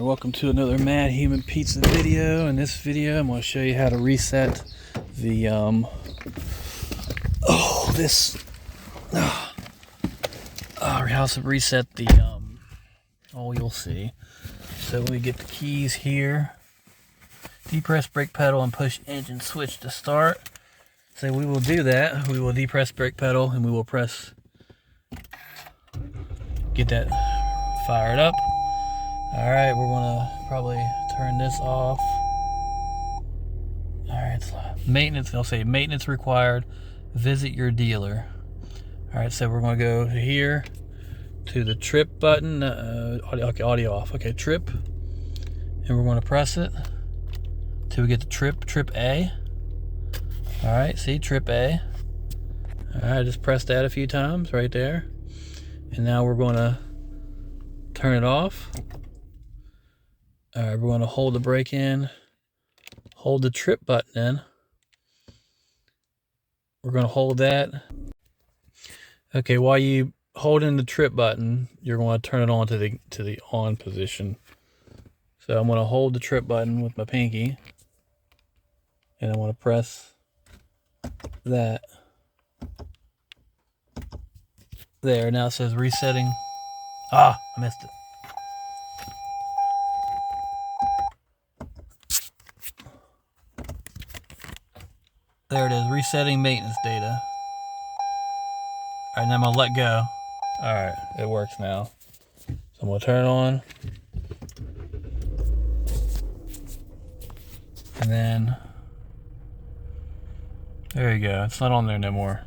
welcome to another Mad Human Pizza video. In this video, I'm going to show you how to reset the you'll see. So we get the keys here, depress brake pedal and push engine switch to start. So we will do that. We will depress brake pedal and we will get that fired up. All right, we're gonna probably turn this off. All right, maintenance, they'll say maintenance required, visit your dealer. All right, so we're gonna go here to the trip button, audio off, okay, trip, and we're gonna press it till we get to trip A. All right, see, trip A. All right, just press that a few times right there. And now we're gonna turn it off. All right, we're gonna hold the brake in, hold the trip button in. We're gonna hold that. Okay, while you hold in the trip button, you're going to turn it on to the on position. So I'm going to hold the trip button with my pinky, and I want to press that. There, now it says resetting. Ah, I missed it. There it is, resetting maintenance data. All right, now I'm gonna let go. All right, it works now. So I'm gonna turn it on. And then, there you go, it's not on there no more.